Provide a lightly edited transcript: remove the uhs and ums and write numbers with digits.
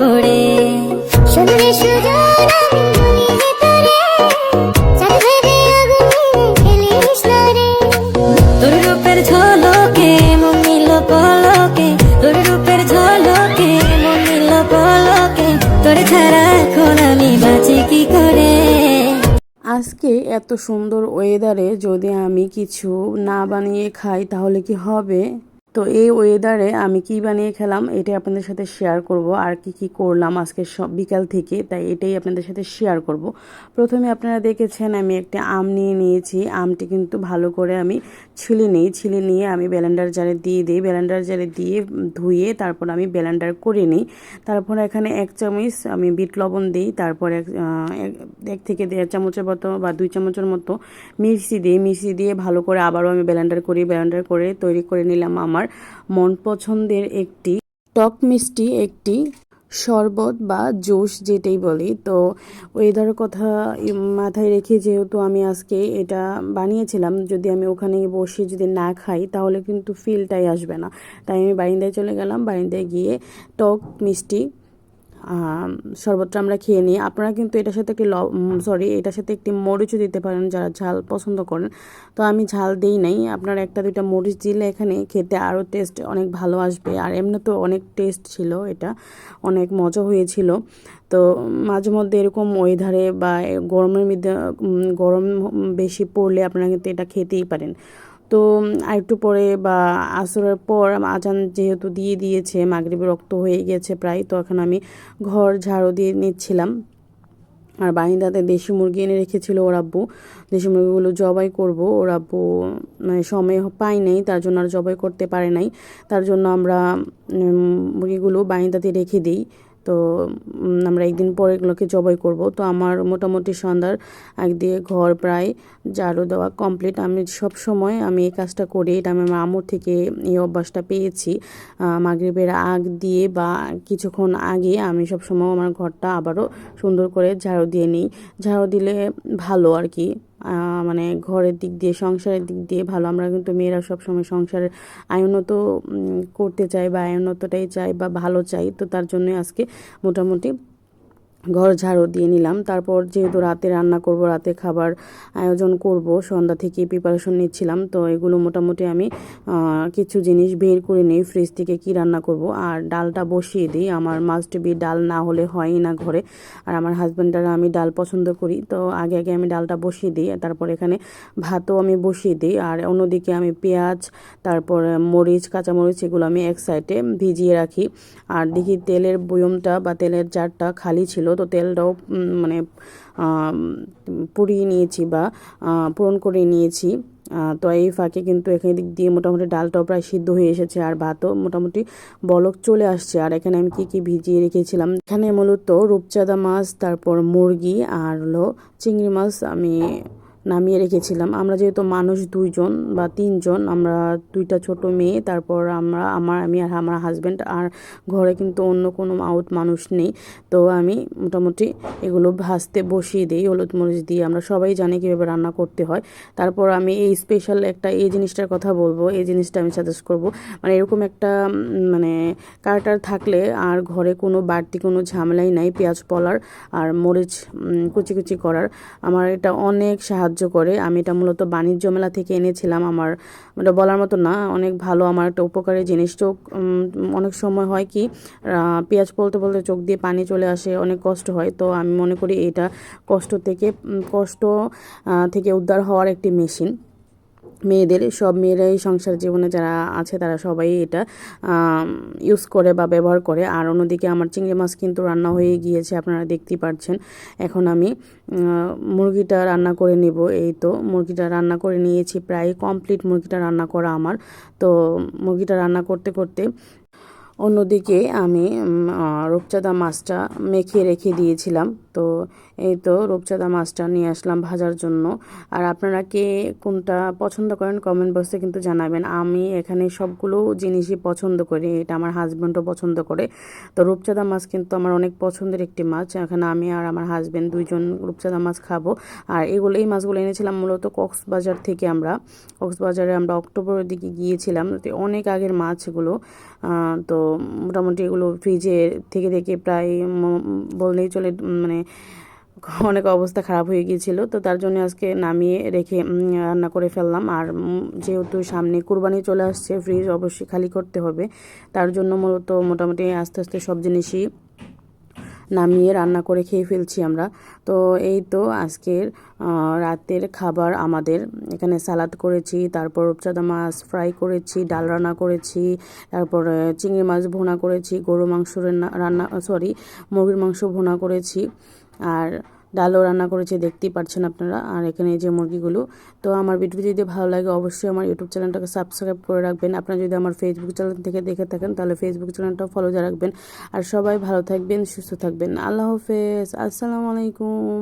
পড়ে শুনলে সুজন আমি ভিতরে চাঁদের আগুনে খেলিস না রে তোর রূপের ঝলকে মন নিল পলকে তোর রূপের ঝলকে মন নিল পলকে তোর ছাড়া এখন আমি বাঁচি কি করে। আজকে এত সুন্দর ওয়েদারে যদি আমি কিছু না বানিয়ে খাই তাহলে কি হবে? তো এই ওয়েদারে আমি কি বানিয়ে খেলাম এটাই আপনাদের সাথে শেয়ার করব, আর কি কি করলাম আজকে বিকাল থেকে, তাই এটাই আপনাদের সাথে শেয়ার করব। প্রথমে আপনারা দেখেছেন আমি একটা আম নিয়ে নিয়েছি। আমটি কিন্তু ভালো করে আমি ছিলে নিয়ে আমি ব্লেন্ডার জারে দিয়ে দিই। ব্লেন্ডার জারে দিয়ে ধুয়ে তারপর আমি ব্লেন্ডার করে নিই। তারপর এখানে 1 চামচ আমি বিট লবণ দিই। তারপর 1 থেকে 1.5 চামচের মতো বা 2 চামচের মতো মিষ্টি দিয়ে ভালো করে আবারও আমি ব্লেন্ডার করে তৈরি করে নিলাম আমার মন পছন্দের একটি টক মিষ্টি একটি শরবত বা জুস যেটাই বলি। তো ওয়েদার কথা মাথায় রেখে যেহেতু আমি আজকে এটা বানিয়েছিলাম, যদি আমি ওখানে বসে যদি না খাই তাহলে কিন্তু ফিলটাই আসবে না। তাই আমি বারিন্দায় চলে গেলাম। বারিন্দায় গিয়ে টক মিষ্টি শরবতটা আমরা খেয়ে নিই। আপনারা কিন্তু এটার সাথে এটার সাথে একটি মরিচও দিতে পারেন যারা ঝাল পছন্দ করেন। তো আমি ঝাল দিই নাই। আপনারা 1-2টা মরিচ দিলে এখানে খেতে আরও টেস্ট অনেক ভালো আসবে। আর এমনি তো অনেক টেস্ট ছিল, এটা অনেক মজা হয়েছিল। তো মাঝে মধ্যে এরকম ওয়েদারে বা গরমের মধ্যে গরম বেশি পড়লে আপনারা কিন্তু এটা খেতেই পারেন। তো আরেকটু পরে বা আসরের পর আজান যেহেতু দিয়ে দিয়েছে, মাগরিবের রক্ত হয়ে গেছে প্রায়, তো এখন আমি ঘর ঝাড়ু দিয়ে নিচ্ছিলাম। আর বারিন্দাতে দেশি মুরগি এনে রেখেছিল ওর আব্বু। দেশি মুরগিগুলো জবাই করব, ওর আব্বু মানে সময় পায় নাই, তার জন্য আর জবাই করতে পারে নাই। তার জন্য আমরা মুরগিগুলো বারিন্দাতে রেখে দিই। তো আমরা একদিন পরে এগুলোকে জবাই করব। তো আমার মোটামুটি সন্ধ্যার আগ দিয়ে ঘর প্রায় ঝাড়ু দেওয়া কমপ্লিট। আমি সব সময় আমি এই কাজটা করি, এটা আমি আমার আম্মুর থেকে এই অভ্যাসটা পেয়েছি। মাগরিবের আগ দিয়ে বা কিছুক্ষণ আগে আমি সব সময় আমার ঘরটা আবারও সুন্দর করে ঝাড়ু দিয়ে নিই। ঝাড়ু দিলে ভালো আর কি, মানে ঘরের দিক দিয়ে সংসারের দিক দিয়ে ভালো। আমরা কিন্তু মেয়েরা সবসময় সংসারের আয়োনত করতে চাই বা আয়োনতটাই চাই বা ভালো চাই। তো তার জন্য আজকে মোটামুটি ঘর ঝাড়ু দিয়ে নিলাম। তারপর যেহেতু রাতে রান্না করব, রাতে খাবার আয়োজন করব, সন্ধ্যা থেকে প্রিপারেশন নিচ্ছিলাম। তো এগুলো মোটামুটি আমি কিছু জিনিস বের করে নিই ফ্রিজ থেকে কি রান্না করব। আর ডালটা বসিয়ে দিই, আমার মাস্ট বি ডাল না হলে হয়ই না ঘরে। আর আমার হাজব্যান্ডরা আমি ডাল পছন্দ করি, তো আগে আমি ডালটা বসিয়ে দিই। তারপর এখানে ভাতও আমি বসিয়ে দিই। আর অন্যদিকে আমি পেঁয়াজ, তারপর মরিচ, কাঁচামরিচ এগুলো আমি এক সাইডে ভিজিয়ে রাখি। আর দেখি তেলের বয়মটা বা তেলের জারটা খালি ছিল, তো তেলটাও মানে পুড়িয়ে নিয়েছি বা পূরণ করে নিয়েছি। তো এই ফাঁকে কিন্তু এখানে দিক দিয়ে মোটামুটি ডালটাও প্রায় সিদ্ধ হয়ে এসেছে আর ভাতও মোটামুটি বলক চলে আসছে। আর এখানে আমি কি ভিজিয়ে রেখেছিলাম, এখানে মূলত রূপচাঁদা মাছ, তারপর মুরগি আর হলো চিংড়ি মাছ আমি নামিয়ে রেখেছিলাম। আমরা যেহেতু মানুষ 2 জন বা 3 জন, আমরা 2টা ছোট মেয়ে, তারপর আমি আর আমার হাজব্যান্ড, আর ঘরে কিন্তু অন্য কোনো মানুষ নেই। তো আমি মোটামুটি এগুলো ভাজতে বসিয়ে দিই হলুদ মরিচ দিয়ে। আমরা সবাই জানি কীভাবে রান্না করতে হয়। তারপর আমি এই স্পেশাল এই জিনিসটার কথা বলবো, এই জিনিসটা আমি সাজেস্ট করব। মানে এরকম একটা মানে কাটার থাকলে আর ঘরে কোনো বাড়তি কোনো ঝামেলাই নাই পেঁয়াজ পলার আর মরিচ কুচি করার। আমার এটা অনেক সাহায্য করে। আমি এটা মূলত বাণিজ্য মেলা থেকে এনেছিলাম। আমার এটা বলার মতো না, অনেক ভালো, আমার একটা উপকারী জিনিস। অনেক সময় হয় কি পেঁয়াজ বলতে চোখ দিয়ে পানি চলে আসে, অনেক কষ্ট হয়। তো আমি মনে করি এটা কষ্ট থেকে উদ্ধার হওয়ার একটি মেশিন। সব মেয়েরাই সংসার জীবনে যারা আছে তারা সবাই এটা ইউজ করে বা ব্যবহার করে। আর অন্যদিকে আমার চিংড়ি মাছ কিন্তু রান্না হয়ে গিয়েছে, আপনারা দেখতেই পাচ্ছেন। এখন আমি মুরগিটা রান্না করে নেব। এই তো মুরগিটা রান্না করে নিয়েছি, প্রায় কমপ্লিট মুরগিটা রান্না করা আমার। তো মুরগিটা রান্না করতে অন্যদিকে আমি রূপচাঁদা মাছটা মেখে রেখে দিয়েছিলাম। তো এই তো রূপচাঁদা মাছটা নিয়ে আসলাম ভাজার জন্য। আর আপনারা কে কোনটা পছন্দ করেন কমেন্ট বক্সে কিন্তু জানাবেন। আমি এখানে সবগুলো জিনিসই পছন্দ করি, এটা আমার হাজব্যান্ডও পছন্দ করে। তো রূপচাঁদা মাছ কিন্তু আমার অনেক পছন্দের একটি মাছ। এখানে আমি আর আমার হাজব্যান্ড 2 জন রূপচাঁদা মাছ খাবো। আর এই মাছগুলো এনেছিলাম মূলত কক্সবাজার থেকে। কক্সবাজারে আমরা অক্টোবরের দিকে গিয়েছিলাম, অনেক আগের মাছ এগুলো। তো মোটামুটি এগুলো ফ্রিজে থেকে থেকে প্রায় বললেই চলে, মানে অনেক অবস্থা খারাপ হয়ে গিয়েছিল। তো তার জন্য আজকে নামিয়ে রেখে রান্না করে ফেললাম। আর যেহেতু সামনে কুরবানি চলে আসছে, ফ্রিজ অবশ্যই খালি করতে হবে। তার জন্য মোটামুটি আস্তে আস্তে সব জিনিসই নামিয়ে রান্না করে খেয়ে ফেলছি আমরা। তো এই তো আজকের রাতের খাবার আমাদের। এখানে সালাদ করেছি, তারপর রূপচাঁদা মাছ ফ্রাই করেছি, ডাল রান্না করেছি, তারপর চিংড়ি মাছ ভুনা করেছি, গরু মাংস মুরগির মাংস ভুনা করেছি, আর ডালও রান্না করেছি, দেখতেই পাচ্ছেন আপনারা। আর এখানে এই যে মুরগিগুলো। তো আমার ভিডিও যদি ভালো লাগে অবশ্যই আমার ইউটিউব চ্যানেলটাকে সাবস্ক্রাইব করে রাখবেন। আপনারা যদি আমার ফেসবুক চ্যানেল থেকে দেখে থাকেন তাহলে ফেসবুক চ্যানেলটাও ফলো দিয়ে রাখবেন। আর সবাই ভালো থাকবেন, সুস্থ থাকবেন। আল্লাহ হাফেজ, আসসালামু আলাইকুম।